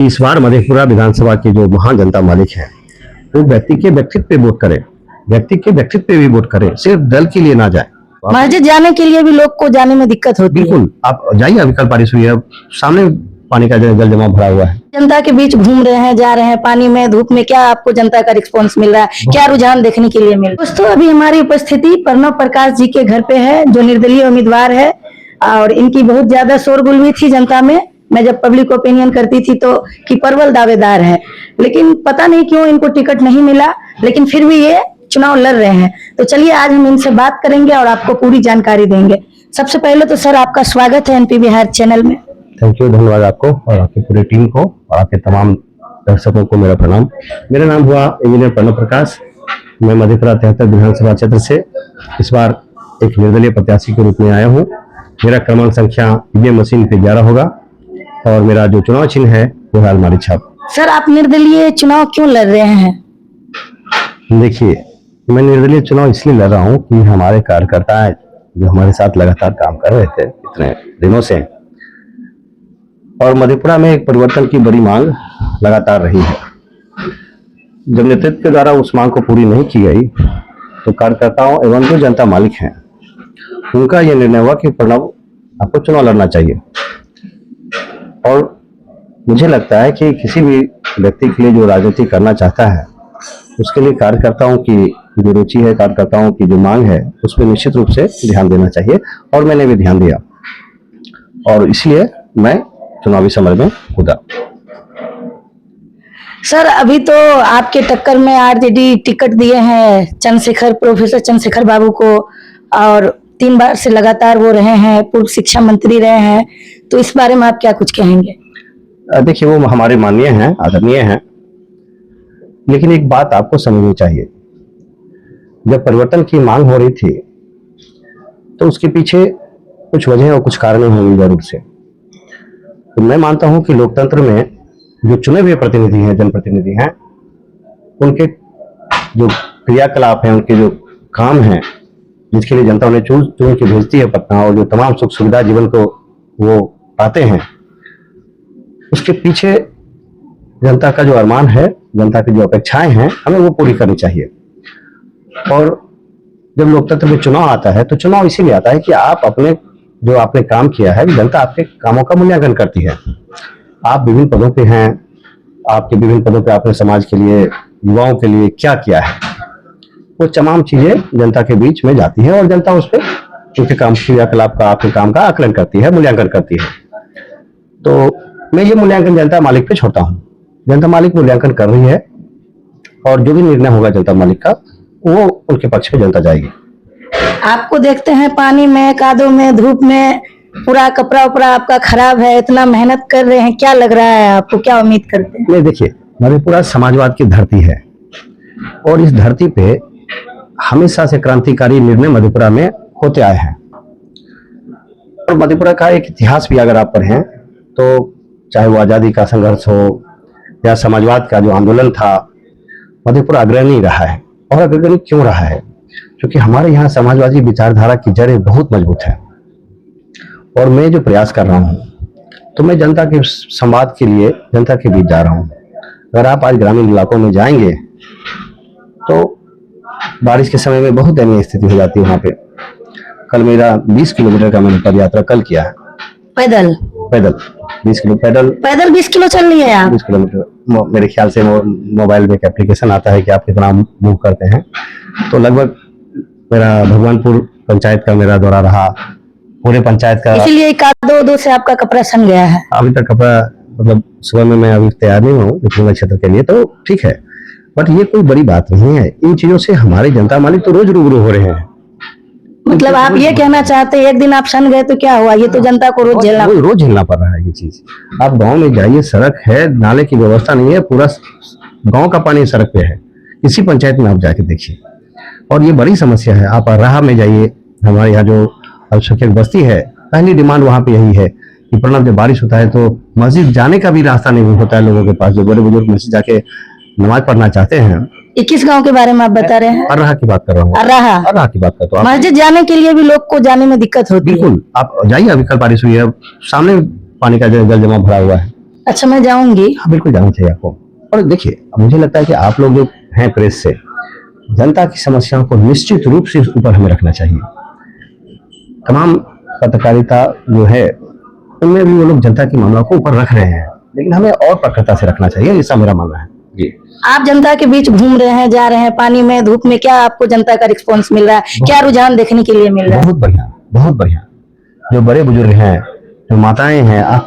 इस बार मधेपुरा विधानसभा के जो महान जनता मालिक हैं वो व्यक्ति के व्यक्तित्व पे वोट करें, व्यक्ति के व्यक्तित्व पे भी वोट करें, सिर्फ दल के लिए ना जाए। मस्जिद जाने के लिए भी लोग को जाने में दिक्कत होती है। बिल्कुल, आप जाइए, अभी कल बारिश हुई है, सामने पानी का जल जमा भरा हुआ है। जनता के बीच घूम रहे हैं, जा रहे हैं पानी में, धूप में, क्या आपको जनता का रिस्पांस मिल रहा है, क्या रुझान देखने के लिए मिल रहा है? दोस्तों, अभी हमारी उपस्थिति प्रणव प्रकाश जी के घर पे है, जो निर्दलीय उम्मीदवार है और इनकी बहुत ज्यादा शोरगुल हुई थी जनता में। मैं जब पब्लिक ओपिनियन करती थी तो कि प्रबल दावेदार है, लेकिन पता नहीं क्यों इनको टिकट नहीं मिला, लेकिन फिर भी ये चुनाव लड़ रहे हैं। तो चलिए आज हम इनसे बात करेंगे और आपको पूरी जानकारी देंगे। सबसे पहले तो सर आपका स्वागत है एनपी बिहार चैनल में। थैंक यू, धन्यवाद आपको और आपकी पूरी टीम को और आपके तमाम दर्शकों को मेरा प्रणाम। मेरा नाम हुआ इंजीनियर प्रणव प्रकाश। मैं मधेपुरा 73 विधानसभा क्षेत्र से इस बार एक निर्दलीय प्रत्याशी के रूप में आया हूँ। मेरा क्रमांक संख्या ईवीएम मशीन पे 11 होगा और मेरा जो चुनाव चिन्ह है वो है अलमारी छाप। सर आप निर्दलीय चुनाव क्यों लड़ रहे हैं? देखिए, मैं निर्दलीय चुनाव इसलिए लड़ रहा हूँ कि हमारे कार्यकर्ता जो हमारे साथ लगातार काम कर रहे थे इतने दिनों से, और मधेपुरा में एक परिवर्तन की बड़ी मांग लगातार रही है। जब नेतृत्व के द्वारा उस मांग को पूरी नहीं की गई तो कार्यकर्ताओं एवं जो जनता मालिक हैं उनका यह निर्णय हुआ कि प्रणव आपको चुनाव लड़ना चाहिए। और मुझे लगता है कि किसी भी व्यक्ति के लिए जो राजनीति करना चाहता है उसके लिए कार्यकर्ताओं की जो रुचि है, कार्यकर्ताओं की जो मांग है, उस पर निश्चित रूप से ध्यान देना चाहिए और मैंने भी ध्यान दिया और इसलिए मैं चुनावी समर में कूदा। सर अभी तो आपके टक्कर में आरजेडी टिकट दिए हैं प्रोफेसर चंद्रशेखर बाबू को, और 3 बार से लगातार वो रहे हैं, पूर्व शिक्षा मंत्री रहे हैं, तो इस बारे में आप क्या कुछ कहेंगे? देखिए, वो हमारे माननीय हैं, आदरणीय हैं, लेकिन एक बात आपको समझनी चाहिए। जब परिवर्तन की मांग हो रही थी तो उसके पीछे कुछ वजह और कुछ कारण होंगे जरूर से। तो मैं मानता हूं कि लोकतंत्र में जो चुने हुए प्रतिनिधि हैं, जनप्रतिनिधि हैं, उनके जो क्रियाकलाप हैं, उनके जो काम हैं, जिसके लिए जनता उन्हें चुन के भेजती है पटना, और जो तमाम सुख सुविधा जीवन को वो पाते हैं, उसके पीछे जनता का जो अरमान है, जनता की जो अपेक्षाएं हैं, हमें वो पूरी करनी चाहिए। और जब लोकतंत्र में चुनाव आता है तो चुनाव इसीलिए आता है कि आप अपने जो आपने काम किया है, जनता आपके कामों का मूल्यांकन करती है। आप विभिन्न पदों पे हैं, आपके विभिन्न पदों पे आपने समाज के लिए, युवाओं के लिए क्या किया है, वो तमाम चीजें जनता के बीच में जाती है और जनता उस पर उनके काम, क्रियाकलाप का, आपके काम का आकलन करती है, मूल्यांकन करती है। तो मैं ये मूल्यांकन जनता मालिक पे छोड़ता हूँ। जनता मालिक मूल्यांकन कर रही है और जो भी निर्णय होगा जनता मालिक का, वो उनके पक्ष में जनता जाएगी। आपको देखते हैं पानी में, कादों में, धूप में, पूरा कपड़ा उपड़ा आपका खराब है, इतना मेहनत कर रहे हैं, क्या लग रहा है आपको, क्या उम्मीद करते हैं? नहीं, देखिए, मधेपुरा समाजवाद की धरती है और इस धरती पे हमेशा से क्रांतिकारी निर्णय मधेपुरा में होते आए हैं। और मधेपुरा का एक इतिहास भी अगर आप पढ़ें तो चाहे वो आजादी का संघर्ष हो या समाजवाद का जो आंदोलन था, मधेपुरा अग्रणी रहा है। और अग्रणी क्यों रहा है? क्योंकि हमारे यहाँ समाजवादी विचारधारा की जड़ें बहुत मजबूत है। और मैं जो प्रयास कर रहा हूँ तो मैं जनता के संवाद के लिए जनता के बीच जा रहा हूँ। अगर आप आज ग्रामीण इलाकों में जाएंगे तो बारिश के समय में बहुत दयनीय स्थिति हो जाती है वहाँ पे। कल मेरा 20 किलोमीटर का मैंने पद यात्रा कल किया है। पैदल 20 किलो पैदल 20 किलो चल लिए आप? 20 किलोमीटर। मेरे ख्याल से मोबाइल में एक एप्लीकेशन आता है कि आप कितना मूव करते हैं। तो लगभग मेरा भगवानपुर पंचायत का मेरा दौरा रहा, पूरे पंचायत का। इसलिए कादो से आपका कपड़ा सन गया है? अभी तक कपड़ा, मतलब सुबह में मैं अभी तैयार नहीं हूँ निकलूंगा क्षेत्र के लिए, तो ठीक है, बट ये कोई बड़ी बात नहीं है। इन चीजों से हमारे जनता मालिक तो रोज रूबरू हो रहे हैं। मतलब आप ये कहना चाहते हैं एक दिन आप सन गए तो क्या हुआ? ये तो जनता को रोज झेलना पड़ रहा है ये चीज। आप गांव में जाइए, सड़क है, नाले की व्यवस्था नहीं है, पूरा गांव का पानी सड़क पे है। किसी पंचायत में आप जाके देखिए, और ये बड़ी समस्या है। आप राह में जाइए, हमारे यहाँ जो अल्पसंख्यक बस्ती है, पहली डिमांड वहाँ पे यही है कि प्रणव जब बारिश होता है तो मस्जिद जाने का भी रास्ता नहीं होता है लोगों के पास। जो बड़े बुजुर्ग मस्जिद जाके नमाज पढ़ना चाहते हैं। 21 गांव के बारे में आप बता रहे हैं? अर्राह की बात कर रहा हूँ। अर्राह की बात करता हूँ। मस्जिद जाने के लिए भी लोग को जाने में दिक्कत होती है। बिल्कुल, आप जाइए, अभी कल बारिश हुई है, सामने पानी का जल जमा भरा हुआ है। अच्छा, मैं जाऊंगी। हाँ, बिल्कुल जाना चाहिए आपको। और देखिए, मुझे लगता है कि आप लोग जो हैं प्रेस से, जनता की समस्याओं को निश्चित रूप से ऊपर हमें रखना चाहिए। तमाम पत्रकारिता जो है उनमें भी वो लोग जनता के मामलों को ऊपर रख रहे हैं, लेकिन हमें और प्रखरता से रखना चाहिए, ऐसा मेरा मानना है जी। आप जनता के बीच घूम रहे हैं, जा रहे हैं पानी में, धूप में, क्या आपको जनता का रिस्पॉन्स मिल रहा है? क्या रुझान देखने के लिए मिल रहा है? बहुत बढ़िया, बहुत बढ़िया। जो बड़े बुजुर्ग हैं, जो माताएं हैं,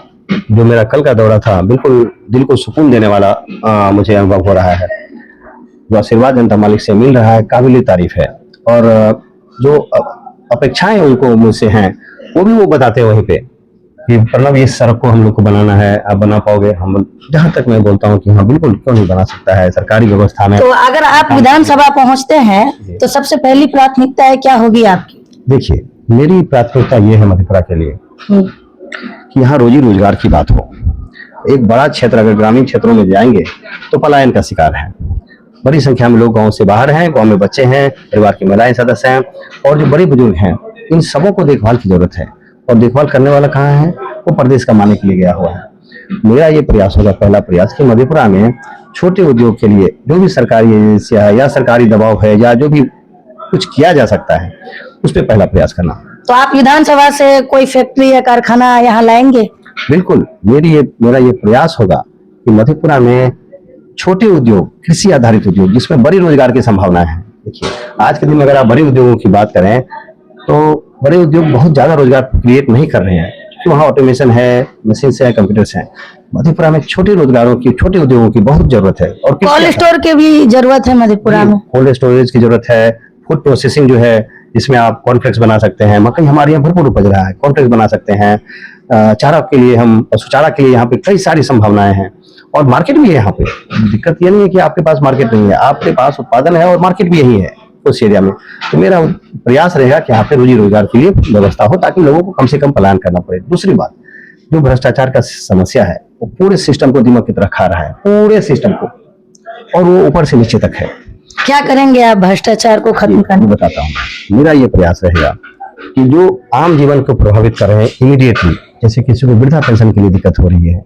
जो मेरा कल का दौरा था, बिल्कुल दिल को सुकून देने वाला मुझे अनुभव हो रहा है। जो आशीर्वाद जनता मालिक से मिल रहा है, काबिल तारीफ है। और जो अपेक्षाएं उनको मुझसे हैं, वो भी वो बताते हैं वहीं पे कि प्रणव, इस सड़क को हम लोग को बनाना है, आप बना पाओगे? हम, जहां तक मैं बोलता हूँ कि हाँ बिल्कुल, क्यों नहीं बना सकता है, सरकारी व्यवस्था में। तो अगर आप विधानसभा पहुंचते हैं तो सबसे पहली प्राथमिकता क्या होगी आपकी? देखिए, मेरी प्राथमिकता ये है मधेपुरा के लिए कि यहाँ रोजी रोजगार की बात हो। एक बड़ा क्षेत्र अगर ग्रामीण क्षेत्रों में जाएंगे तो पलायन का शिकार है। बड़ी संख्या में लोग गांव से बाहर हैं, गांव में बच्चे हैं, परिवार की महिलाएं सदस्य हैं, और जो बड़े बुजुर्ग हैं, इन सबों को देखभाल की जरूरत है। और देखभाल करने वाला कहाँ है? वो प्रदेश कमाने के लिए गया हुआ है। मेरा ये प्रयास होगा, पहला प्रयास, कि मधेपुरा में छोटे उद्योग के लिए जो भी सरकारी एजेंसियां है या सरकारी दबाव है या जो भी कुछ किया जा सकता है, उस पर पहला प्रयास करना। तो आप विधानसभा से कोई फैक्ट्री या कारखाना यहाँ लाएंगे? बिल्कुल, मेरा ये प्रयास होगा कि मधेपुरा में छोटे उद्योग, कृषि आधारित उद्योग, जिसमें बड़ी रोजगार की संभावना है। देखिए, आज के दिन में अगर आप बड़े उद्योगों की बात करें तो बड़े उद्योग बहुत ज्यादा रोजगार क्रिएट नहीं कर रहे हैं, क्योंकि वहाँ ऑटोमेशन है, मशीन से है, कंप्यूटर्स हैं। मधेपुरा में छोटे रोजगारों की, छोटे उद्योगों की बहुत जरूरत है। और कोल्ड स्टोर की भी जरूरत है मधेपुरा में। कोल्ड स्टोरेज की जरूरत है, फूड प्रोसेसिंग जो है, जिसमें आप कॉर्नफ्लेक्स बना सकते हैं। मकई हमारे यहाँ भरपूर उपज रहा है, कॉर्नफ्लेक्स बना सकते हैं। चारा के लिए, हम पशु चारा के लिए यहाँ पे कई सारी संभावनाएं हैं, और मार्केट भी है यहाँ पे। दिक्कत ये नहीं है कि आपके पास मार्केट नहीं है, आपके पास उत्पादन है और मार्केट भी यही है उस एरिया में। तो मेरा प्रयास रहेगा कि यहाँ पे रोजी रोजगार के लिए व्यवस्था हो, ताकि लोगों को कम से कम पलायन करना पड़े। दूसरी बात, जो भ्रष्टाचार का समस्या है, वो पूरे सिस्टम को दिमाग की तरह खा रहा है, पूरे सिस्टम को, और वो ऊपर से नीचे तक है। क्या करेंगे आप भ्रष्टाचार को खत्म करने? बताता हूँ। मेरा ये प्रयास रहेगा कि जो आम जीवन को प्रभावित कर रहे हैं इमीडिएटली, जैसे किसी को वृद्धा पेंशन के लिए दिक्कत हो रही है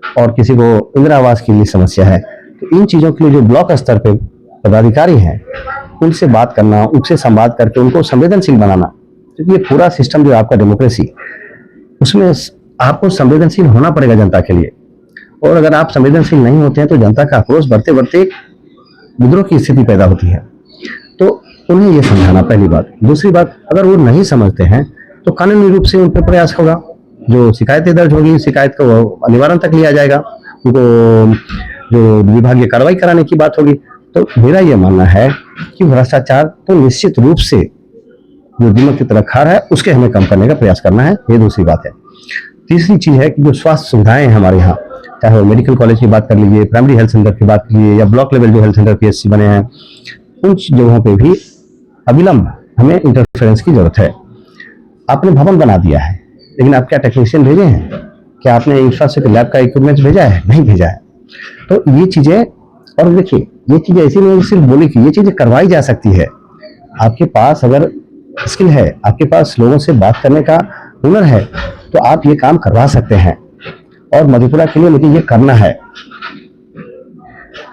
और किसी को इंदिरा आवास के लिए समस्या है, तो इन चीजों के लिए जो ब्लॉक स्तर पे पदाधिकारी हैं, उनसे बात करना, उनसे संवाद करके उनको संवेदनशील बनाना। क्योंकि ये पूरा सिस्टम जो आपका डेमोक्रेसी, उसमें आपको संवेदनशील होना पड़ेगा जनता के लिए। और अगर आप संवेदनशील नहीं होते हैं तो जनता का आक्रोश बढ़ते बढ़ते विद्रोह की स्थिति पैदा होती है। तो उन्हें ये समझाना, पहली बात। दूसरी बात, अगर वो नहीं समझते हैं तो कानूनी रूप से उन पर प्रयास होगा। जो शिकायतें दर्ज होगी, शिकायत को निवारण तक लिया जाएगा, उनको जो विभागीय कार्रवाई कराने की बात होगी। तो मेरा ये मानना है कि भ्रष्टाचार तो निश्चित रूप से जो दिमाग की तरह खा रहा है, उसके हमें कम करने का प्रयास करना है। ये दूसरी बात है। तीसरी चीज है कि जो स्वास्थ्य सुविधाएं हैं हमारे यहाँ, चाहे वो मेडिकल कॉलेज की बात कर लीजिए, प्राइमरी हेल्थ सेंटर की बात कर लीजिए, या ब्लॉक लेवल जो हेल्थ सेंटर पीएचसी बने हैं, उन जगहों पे भी अविलंब हमें इंटरफेरेंस की जरूरत है। आपने भवन बना दिया है, लेकिन आप क्या टेक्नीशियन भेजे हैं? क्या आपने इंफ्रास्ट्रक्चर लैब का इक्विपमेंट भेजा है? नहीं भेजा है। तो ये चीजें, और देखिए, ये चीजें ऐसी नहीं सिर्फ बोली कि ये चीजें करवाई जा सकती है। आपके पास अगर स्किल है, आपके पास लोगों से बात करने का हुनर है, तो आप ये काम करवा सकते हैं। और मधेपुरा के लिए मुझे ये करना है।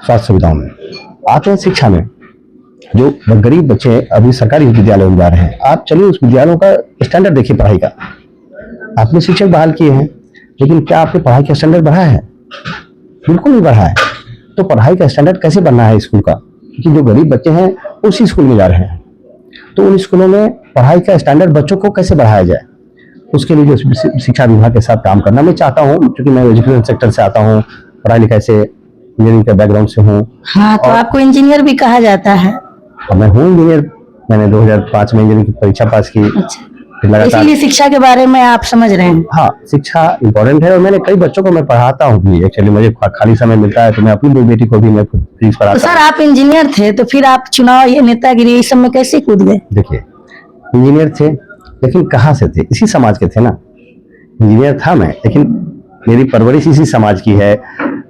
स्वास्थ्य सुविधाओं में आते हैं, शिक्षा में जो गरीब बच्चे अभी सरकारी विद्यालयों में जा रहे हैं, आप चलिए उस विद्यालयों का स्टैंडर्ड देखिए पढ़ाई का। आपने शिक्षक बहाल किए हैं, लेकिन क्या आपके पढ़ाई का स्टैंडर्ड बढ़ा है? बिल्कुल नहीं बढ़ा है। तो पढ़ाई का स्टैंडर्ड कैसे बढ़ना है स्कूल का? क्योंकि जो गरीब बच्चे हैं उसी स्कूल में जा रहे हैं, तो उन स्कूलों में पढ़ाई का स्टैंडर्ड बच्चों को कैसे बढ़ाया जाए, उसके लिए जो शिक्षा विभाग के साथ काम करना मैं चाहता हूँ। क्योंकि मैं एजुकेशन सेक्टर से आता हूँ, पढ़ाई लिखाई से, इंजीनियरिंग के बैकग्राउंड से हूँ। हाँ, तो आपको इंजीनियर भी कहा जाता है? मैं हूँ इंजीनियर। मैंने 2005 में इंजीनियरिंग की परीक्षा पास की। अच्छा, इसीलिए शिक्षा के बारे में आप समझ रहे हैं? हाँ, शिक्षा इम्पोर्टेंट है, और मैंने कई बच्चों को मैं पढ़ाता हूँ भी। एक्चुअली मुझे खाली समय मिलता है तो मैं अपनी बेटी को भी मैं फीस पढ़ाता हूँ। तो सर, आप इंजीनियर थे, तो फिर आप चुनाव, ये नेतागिरी, इस सब में कैसे कूद गए? देखिए, इंजीनियर थे, लेकिन कहाँ से थे? इसी समाज के थे ना। इंजीनियर था मैं, लेकिन मेरी परवरिश इसी समाज की है।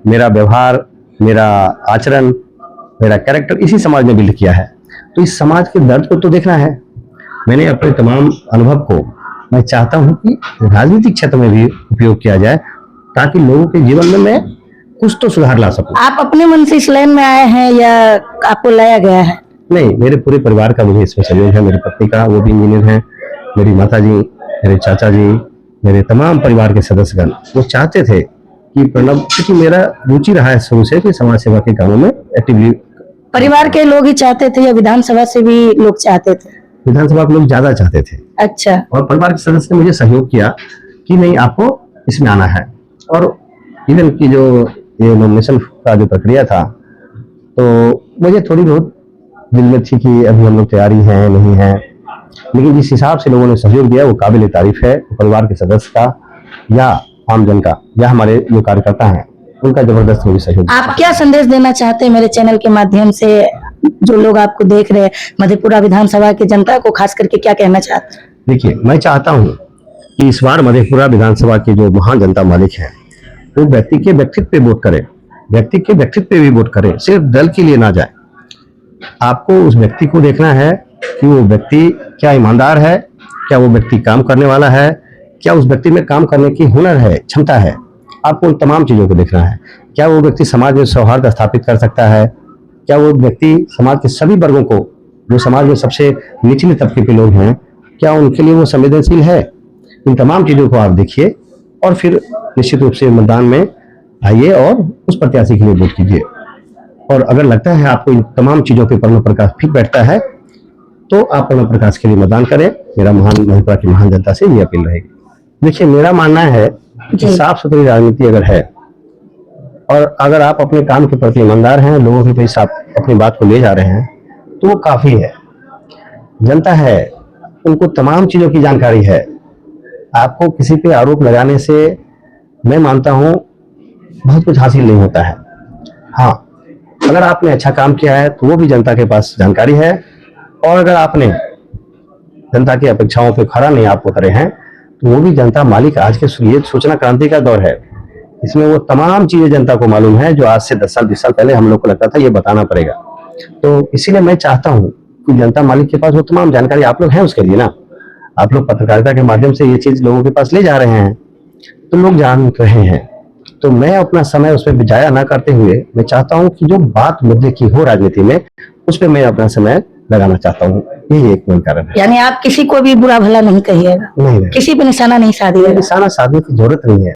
मेरा व्यवहार, मेरा आचरण, मेरा कैरेक्टर इसी समाज ने बिल्ड किया है। तो इस समाज के दर्द को तो देखना है। मैंने अपने तमाम अनुभव को मैं चाहता हूं कि राजनीतिक क्षेत्र में भी उपयोग किया जाए, ताकि लोगों के जीवन में मैं कुछ तो सुधार ला सकूं। आप अपने मन से इस लाइन में आए हैं या आपको लाया गया है? नहीं, मेरे पूरे परिवार का मुझे इसमें सहयोग है। मेरी पत्नी का, वो भी इंजीनियर हैं, मेरी माता जी, मेरे चाचा जी, मेरे तमाम परिवार के सदस्यगण वो चाहते थे कि प्रणब, क्योंकि मेरा रुचि रहा है शुरू से कि समाज सेवा के कामों में एक्टिवली। परिवार के लोग ही चाहते थे या विधानसभा से भी लोग चाहते थे? विधानसभा के लोग ज्यादा चाहते थे अच्छा। और परिवार के सदस्य ने मुझे सहयोग किया कि नहीं, आपको इसमें आना है। और इवन की जो ये नॉमिनेशन का जो प्रक्रिया था, तो मुझे थोड़ी बहुत दिल में थी कि अभी हम लोग तैयारी है नहीं है, लेकिन जिस हिसाब से लोगों ने सहयोग दिया वो काबिल तारीफ है। परिवार के सदस्य का या आमजन का या हमारे जो कार्यकर्ता हैं उनका जबरदस्त मुझे सहयोग। आप क्या संदेश देना चाहते हैं मेरे चैनल के माध्यम से, जो लोग आपको देख रहे हैं, मधेपुरा विधानसभा की जनता को खास करके क्या कहना चाहते हैं? देखिए, मैं चाहता हूं कि इस बार मधेपुरा विधानसभा की जो महान जनता मालिक है वो व्यक्ति के व्यक्तित्व पे वोट करे, व्यक्ति के व्यक्तित्व पे भी वोट करे, सिर्फ दल के लिए ना जाए। आपको उस व्यक्ति को देखना है कि वो व्यक्ति क्या ईमानदार है, क्या वो व्यक्ति काम करने वाला है, क्या उस व्यक्ति में काम करने की हुनर है, क्षमता है। आपको उन तमाम चीजों को देखना है। क्या वो व्यक्ति समाज में सौहार्द स्थापित कर सकता है, क्या वो व्यक्ति समाज के सभी वर्गों को, जो समाज में सबसे निचले तबके के लोग हैं, क्या उनके लिए वो संवेदनशील है। इन तमाम चीजों को आप देखिए और फिर निश्चित रूप से मतदान में आइए और उस प्रत्याशी के लिए वोट कीजिए। और अगर लगता है आपको इन तमाम चीजों पे प्रणब प्रकाश फिट बैठता है तो आप प्रणब प्रकाश के लिए मतदान करें। मेरा मधेपुरा की महान जनता से ये अपील रहेगी। देखिए, मेरा मानना है कि साफ सुथरी राजनीति अगर है और अगर आप अपने काम के प्रति ईमानदार हैं, लोगों के बीच आप अपनी बात को ले जा रहे हैं, तो वो काफी है। जनता है, उनको तमाम चीजों की जानकारी है। आपको किसी पे आरोप लगाने से मैं मानता हूं बहुत कुछ हासिल नहीं होता है। हाँ, अगर आपने अच्छा काम किया है तो वो भी जनता के पास जानकारी है, और अगर आपने जनता की अपेक्षाओं पे खरा नहीं आप उतरे हैं तो वो भी जनता मालिक। आज के ये सूचना क्रांति का दौर है, इसमें वो तमाम चीजें जनता को मालूम है जो आज से 10 साल 20 साल पहले हम लोग को लगता था ये बताना पड़ेगा। तो इसीलिए मैं चाहता हूँ कि जनता मालिक के पास वो तमाम जानकारी, आप लोग हैं उसके लिए ना, आप लोग पत्रकारिता के माध्यम से ये चीज लोगों के पास ले जा रहे हैं तो लोग जान रहे हैं। तो मैं अपना समय उसमें जाया ना करते हुए मैं चाहता हूं कि जो बात मुद्दे की हो राजनीति में, उस पर मैं अपना समय लगाना चाहता हूं। यही एक मेन कारण है। यानी आप किसी को भी बुरा भला नहीं कहिएगा, नहीं, किसी पे निशाना नहीं साधिएगा। निशाना साधने की जरूरत नहीं है।